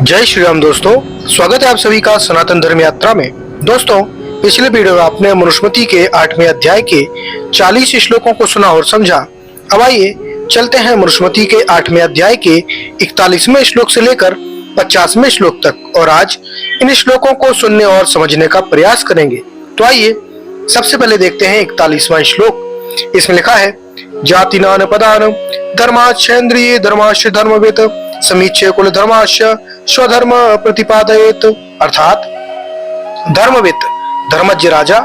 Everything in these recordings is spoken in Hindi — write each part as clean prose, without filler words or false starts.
जय श्री राम दोस्तों, स्वागत है आप सभी का सनातन धर्म यात्रा में। दोस्तों, पिछले वीडियो में आपने मनुस्मृति के 8वें अध्याय के 40 श्लोकों को सुना और समझा। अब आइए चलते हैं मनुस्मृति के 8वें अध्याय के 41वें श्लोक से लेकर 50वें श्लोक तक और आज इन श्लोकों को सुनने और समझने का प्रयास करेंगे। तो आइए सबसे पहले देखते हैं 41वां श्लोक। इसमें लिखा है, जातिनान पदान धर्माश्चेन्द्रिय धर्माश्च धर्मवेत समीच्य कुल धर्माश्च स्वधर्म प्रतिपादयेत। अर्थात धर्मवेत धर्मज्ञ राजा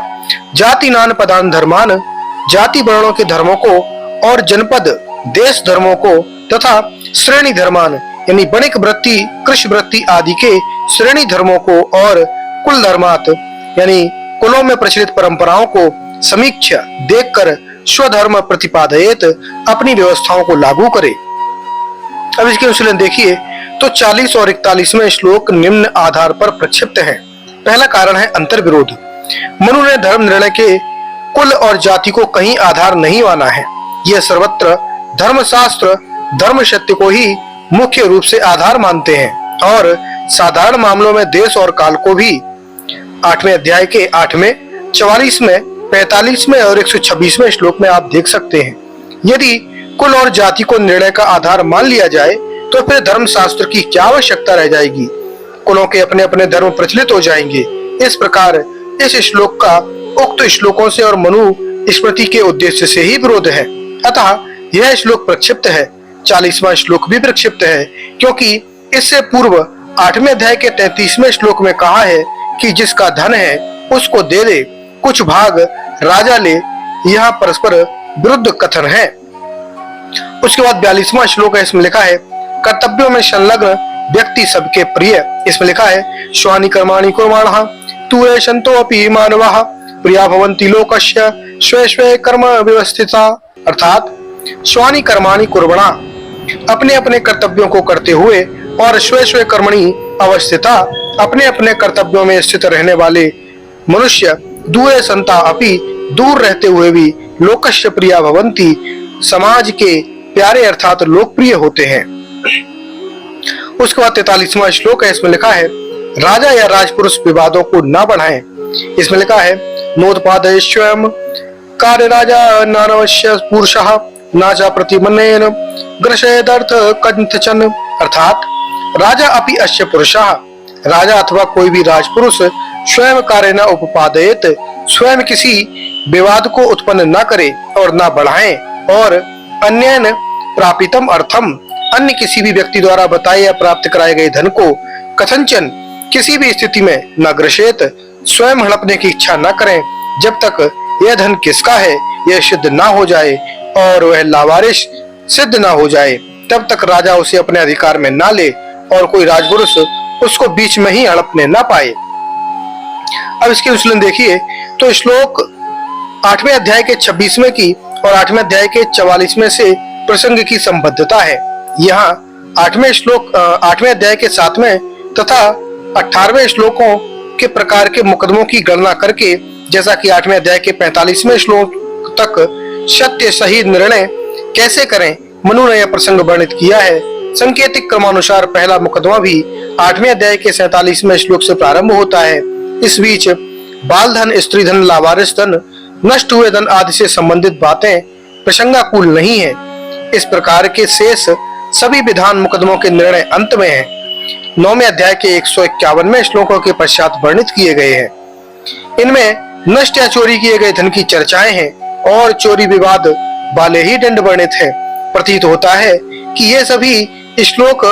जातिनान पदान धर्मान जाति वर्णों के धर्मों को और जनपद देश धर्मों को तथा श्रेणी धर्मान यानी वणिक वृत्ति कृषि वृत्ति आदि के श्रेणी धर्मों को और कुल धर्मात यानी कुलों में प्रचलित परंपराओं को समीक्षा देखकर स्वधर्म प्रतिपादयेत अपनी व्यवस्थाओं को लागू करे। अब इसके अनुशीलन देखिए तो 40 और 41वें श्लोक निम्न आधार पर प्रक्षिप्त हैं। पहला कारण है अंतर विरोध। मनु ने धर्म निर्णय के कुल और जाति को कहीं आधार नहीं माना है। यह सर्वत्र धर्मशास्त्र धर्म सत्य को ही मुख्य रूप से आधार मानते हैं और साधारण मामलों में देश और काल को भी। 8वें अध्याय के 8वें 44वें 45वें और 126वें श्लोक में आप देख सकते हैं। यदि कुल और जाति को निर्णय का आधार मान लिया जाए तो फिर धर्म शास्त्र की क्या आवश्यकता रह जाएगी। कुलों के अपने अपने धर्म प्रचलित हो जाएंगे। इस प्रकार इस श्लोक का उक्त श्लोकों से और मनु स्मृति के उद्देश्य से ही विरोध है। अतः यह श्लोक प्रक्षिप्त है। 40वां श्लोक भी प्रक्षिप्त है क्योंकि इससे पूर्व 8वें अध्याय के 33वें श्लोक में कहा है कि जिसका धन है उसको दे दे, कुछ भाग राजा ले। यह परस्पर विरुद्ध कथन है। उसके बाद 42वां श्लोक है। इसमें लिखा है, कर्तव्यों में संलग्न व्यक्ति सबके प्रिय। इसमें लिखा है, स्वानि कर्माणि कुर्वाणः तूरे संतो अपि मानवः प्रिया भवन्ति लोकस्य स्वे स्वे कर्म व्यवस्थिता। अर्थात स्वानि कर्माणि कुर्वणा अपने अपने कर्तव्यों को करते हुए और स्वे स्वे कर्मणि अवस्थिता अपने अपने कर्तव्यों में स्थित रहने वाले मनुष्य दूरे संता अपि दूर रहते हुए भी लोकस्य प्रिया भवन्ति समाज के प्यारे अर्थात लोकप्रिय होते हैं। उसके बाद 43वां श्लोक है। इसमें लिखा है, राजा या राजपुरुष विवादों को न बढ़ाएं। इसमें लिखा है, नोत्पादय स्वयं कार्य राजा नानवश्य पुरुषः नाचा प्रतिमन्नेन ग्रसेदर्थ कंथचन। अर्थात राजा अपि अश्य पुरुषः राजा अथवा कोई भी राजपुरुष स्वयं कार्य न उपपादयेत स्वयं किसी विवाद को उत्पन्न न करे और न बढ़ाए और अन्यन प्रापितम अर्थम अन्य किसी भी व्यक्ति द्वारा बताए या प्राप्त कराए गए धन को कथंचन किसी भी स्थिति में न ग्रसेत स्वयं हड़पने की इच्छा न करें जब तक यह धन किसका है यह सिद्ध न हो जाए और वह लावारिश सिद्ध न हो जाए तब तक राजा उसे अपने अधिकार में न ले और कोई राजपुरुष उसको बीच में ही हड़पने न पाए। अब इसके अनुशीलन देखिए तो श्लोक 8वें अध्याय के 26वें की और 8वें अध्याय के 44वें से प्रसंग की संबद्धता है। यहाँ 8वें अध्याय के 7वें तथा 18वें श्लोकों के प्रकार के मुकदमों की गणना करके जैसा कि 8वें अध्याय के 45वें श्लोक तक सत्य सही निर्णय कैसे करें मनु ने यह प्रसंग वर्णित किया है। संकेतिक क्रमानुसार पहला मुकदमा भी 8वें अध्याय के 47वें श्लोक से प्रारंभ होता है। इस बीच बाल धन स्त्री धन लावारिस धन नष्ट हुए धन आदि से संबंधित बातें प्रसंगाकुल नहीं है। इस प्रकार के शेष सभी विधान मुकदमों के निर्णय अंत में है। 9वें अध्याय के 151वें श्लोकों के पश्चात वर्णित किए गए हैं। इनमें नष्ट या चोरी किए गए धन की चर्चाएं हैं और चोरी विवाद वाले ही दंड वर्णित है। प्रतीत होता है कि ये सभी श्लोक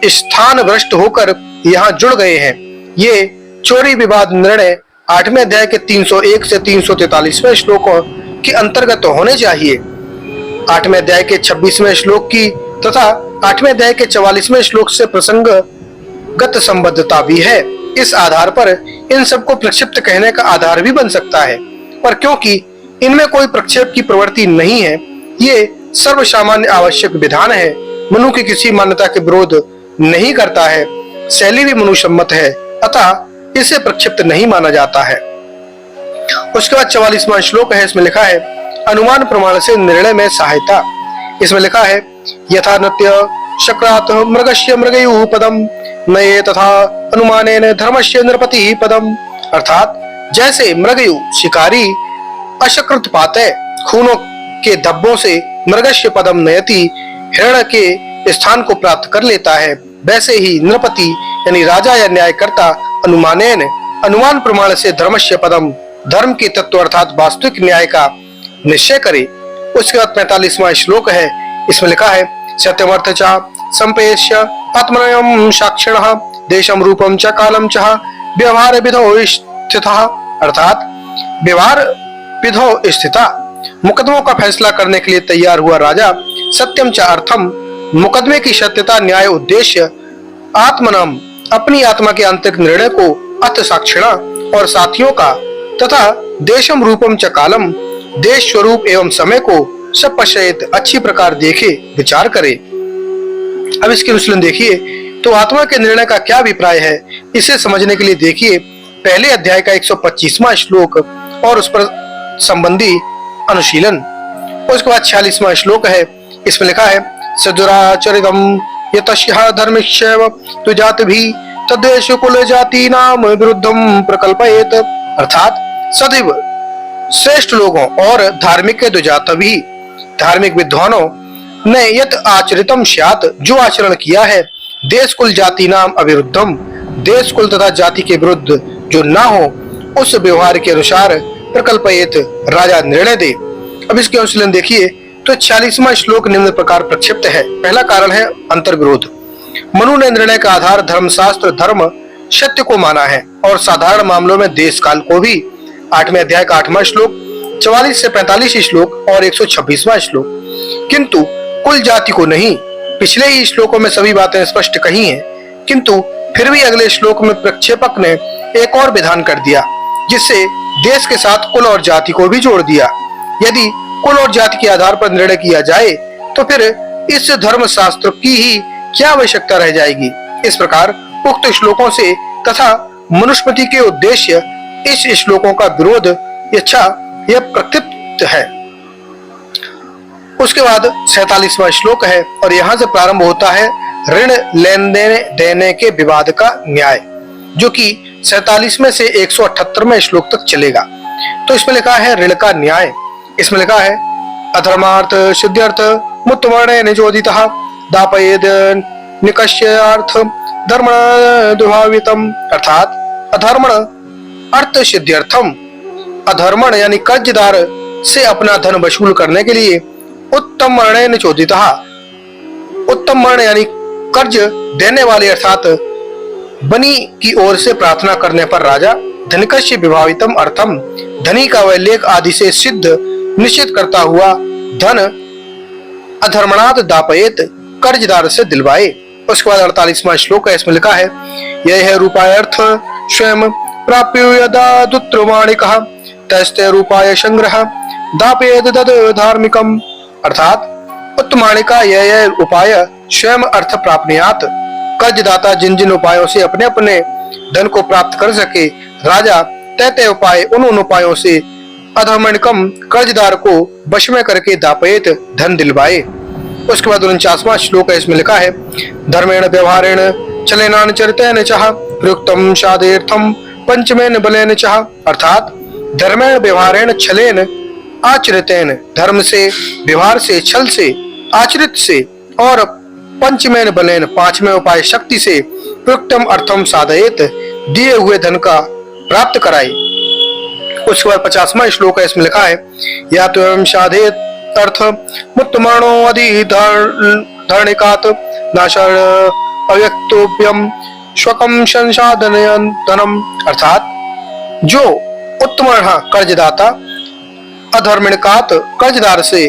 स्थान भ्रष्ट होकर यहाँ जुड़ गए हैं। ये चोरी विवाद निर्णय 8वें अध्याय के 301 से 343वें श्लोकों के अंतर्गत होने चाहिए। 8वें अध्याय के 26वें श्लोक की तथा 8वें अध्याय के 44वें श्लोक से प्रसंगगत संबद्धता भी है। इस आधार पर इन सबको प्रक्षिप्त कहने का आधार भी बन सकता है, पर क्योंकि इनमें कोई प्रक्षेप की प्रवृत्ति नहीं है, ये सर्वसामान्य आवश्यक विधान है, मनु की किसी मान्यता के विरोध नहीं करता है, शैली भी मनुसम्मत है, अतः इसे प्रक्षिप्त नहीं माना जाता है। उसके बाद 44वां श्लोक है। इसमें लिखा है, अनुमान प्रमाण से निर्णय में सहायता। इसमें लिखा है, यथा नृत्य शक्रात मृगस्य मृगयुः पदम नये तथा अनुमानेन धर्मस्य नृपति पदम, अर्थात जैसे मृगयु शिकारी अशकृत पाते खूनों के धब्बों से मृगस्य पदम नयति हिरण के स्थान को प्राप्त कर लेता है, वैसे ही नृपति यानी राजा या न्यायकर्ता अनुमानेन अनुमान प्रमाण से धर्मस्य पदम धर्म के तत्व अर्थात वास्तविक न्याय का निश्चय करे। उसके बाद 45वां श्लोक है, इसमें लिखा है सत्यमर्थ च संपेश्य आत्मनयम साक्षिणः देशम रूपम च कालम च व्यवहार विधौ स्थितः, अर्थात व्यवहार विधौ स्थिता मुकदमों का फैसला करने के लिए तैयार हुआ राजा, सत्यम च अर्थम मुकदमे की सत्यता न्याय उद्देश्य, आत्मनम अपनी आत्मा के आंतरिक निर्णय को, अथ साक्षिणा और साथियों का, तथा देशम रूपम च कालम देश स्वरूप एवं समय को सब पश्चित अच्छी प्रकार देखे विचार करे। अब इसके अनुशीलन देखिए तो आत्मा के निर्णय का क्या अभिप्राय है, इसे समझने के लिए देखिए पहले अध्याय का 125वां श्लोक और उस पर संबंधी अनुशीलन। उसके बाद 46वां श्लोक है, इसमें लिखा है सदुराचरितम यतस्यः धर्मस्यैव तुजातिभिः तद्देश कुल जाति नाम विरुद्धम प्रकल्पयेत, अर्थात सदैव श्रेष्ठ लोगों और धार्मिक के दुजात भी धार्मिक विद्वानों ने यत आचरितम स्यात् जो आचरण किया है देश कुल जाति नाम अविरुद्धम देश कुल तथा जाति के विरुद्ध जो ना हो उस व्यवहार के अनुसार प्रकल्पयेत राजा निर्णय दे। अब इसके अनुशीलन देखिए तो 46वां श्लोक निम्न प्रकार प्रक्षिप्त है। पहला कारण है अंतर्विरोध। मनु ने निर्णय का आधार धर्मशास्त्र धर्म सत्य को माना है और साधारण मामलों में देश काल को भी। 8वें अध्याय का 8वां श्लोक 44 से 45 श्लोक और 126वां श्लोक, किंतु कुल जाति को नहीं। पिछले ही श्लोकों में सभी बातें स्पष्ट कही हैं, किंतु फिर भी अगले श्लोक में प्रक्षेपक ने एक और विधान कर दिया जिससे देश के साथ कुल और जाति को भी जोड़ दिया। यदि कुल और जाति के आधार पर निर्णय किया जाए तो फिर इस धर्म शास्त्र की ही क्या आवश्यकता रह जाएगी। इस प्रकार उक्त श्लोकों से तथा मनुस्मृति के उद्देश्य इस श्लोकों का विरोध इच्छा यह प्रक्षिप्त है। उसके बाद 47वां श्लोक है और यहाँ से प्रारंभ होता है ऋण लेन देने के विवाद का न्याय, जो कि 47वें से 178वें श्लोक तक चलेगा। तो इसमें लिखा है ऋण का न्याय। इसमें लिखा है अधर्मार्थ सिद्ध्यर्थ मुत्तमर्णे निचोदितः दापयेद निकष्यार्थ धर्म दुभावितम, अर्थात अधर्मण अर्थ सिद्ध्यर्थम अधर्मण यानी कर्जदार से अपना धन वसूल करने के लिए उत्तम मर्णे निचोदितः उत्तम मर्ण यानी कर्ज देने वाले अर्थात बनी की ओर से प्रार्थना करने पर राजा धनिकस्य विभावितम अर्थम धनी का वैलेख आदि से सिद्ध निश्चित करता हुआ धन अधर्मणात् दापयेत कर्जदार से दिलवाए। उसके बाद 48वां श्लोक है, इसमें लिखा है यह है रूपाय अर्थ स्वयं प्राप्य यदा दुत्रवाणिकः तस्ते रूपाय संग्रह दापयेत दद धार्मिकम, अर्थात उत्तमाणिका यह उपाय स्वयं अर्थ प्राप्नुयात् कर्जदाता जिन जिन उपायों से अपने अपने धन को प्राप्त कर सके राजा तय उपाय उन उपायों से अधर्मणिकम कर्जदार को वश में करके दापयेत धन दिलवाए। उसके बाद 49वां श्लोक है, इसमें लिखा है धर्मेण व्यवहारेण चलेनान चरितेन चः प्रयुक्तम साधेर्थम पंचमेन बलेन चः, अर्थात धर्मेण व्यवहारेण छलेन आचरितेन धर्म से व्यवहार से छल से आचरित से और पंचमेन बलेन पांचवें उपाय शक्ति से प्रयुक्तम अर्थम साधयेत दिए हुए धन का प्राप्त कराए। उसके बाद 50वां श्लोक है, इसमें लिखा है या तो एवं साधयेत अर्थ मुत्तमाणो अधि धर्णिकात नाशर अव्यक्तोप्यम स्वकम संसाधनयन धनम, अर्थात जो उत्तमण कर्जदाता अधर्मणिकात कर्जदार से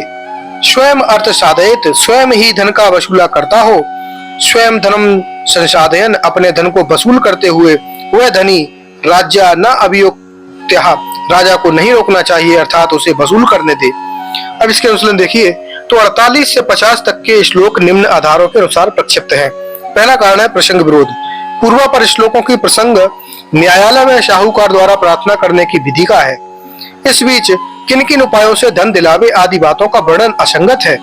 स्वयं अर्थ साधयत स्वयं ही धन का वसूला करता हो, स्वयं धनम संसाधयन अपने धन को वसूल करते हुए वह धनी राज्य न अभियुक्त राजा को नहीं रोकना चाहिए अर्थात उसे वसूल करने दे। अब इसके अनुशीलन देखिए तो 48 से 50 तक के श्लोक निम्न आधारों के अनुसार प्रक्षिप्त हैं। पहला कारण है प्रसंग विरोध। पूर्वापर श्लोकों की प्रसंग न्यायालय में साहूकार द्वारा प्रार्थना करने की विधि का है। इस बीच किन किन उपायों से धन दिलावे आदि बातों का वर्णन असंगत है।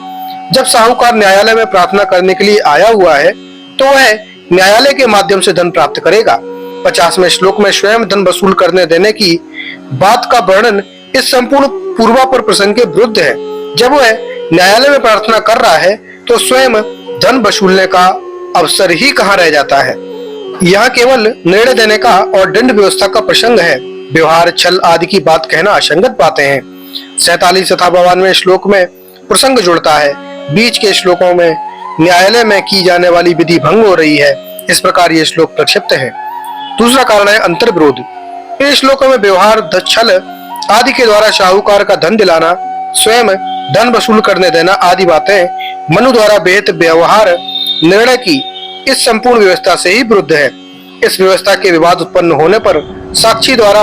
जब साहूकार न्यायालय में प्रार्थना करने के लिए आया हुआ है तो वह न्यायालय के माध्यम से धन प्राप्त करेगा। 50वें श्लोक में स्वयं धन वसूल करने देने की बात का वर्णन इस संपूर्ण पूर्वापर प्रसंग के विरुद्ध है। जब वह न्यायालय में प्रार्थना कर रहा है तो स्वयं धन वसूलने का अवसर ही कहाँ रह जाता है। यहाँ केवल निर्णय देने का और दंड व्यवस्था का प्रसंग है। व्यवहार, छल आदि की बात कहना असंगत बातें हैं। 47 तथा 52वें श्लोक में प्रसंग जुड़ता है। बीच के श्लोकों में न्यायालय में की जाने वाली विधि भंग हो रही है। इस प्रकार ये श्लोक प्रक्षिप्त है। दूसरा कारण है अंतर विरोध। इन श्लोकों में व्यवहार, छल आदि के द्वारा साहूकार का धन दिलाना, स्वयं धन वसूल करने देना आदि बातें मनु द्वारा विहित व्यवहार निर्णय की इस संपूर्ण व्यवस्था से ही विरुद्ध है। इस व्यवस्था के विवाद उत्पन्न होने पर साक्षी द्वारा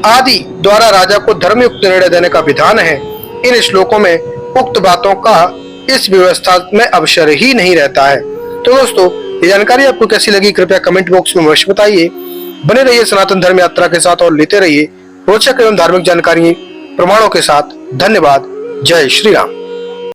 आदि द्वारा राजा को धर्मयुक्त निर्णय देने का विधान है। इन श्लोकों में उक्त बातों का इस व्यवस्था में अवसर ही नहीं रहता है। तो दोस्तों, ये जानकारी आपको कैसी लगी कृपया कमेंट बॉक्स में अवश्य बताइए। बने रहिए सनातन धर्म यात्रा के साथ और लेते रहिए रोचक एवं धार्मिक जानकारी प्रमाणों के साथ। धन्यवाद। जय श्री राम।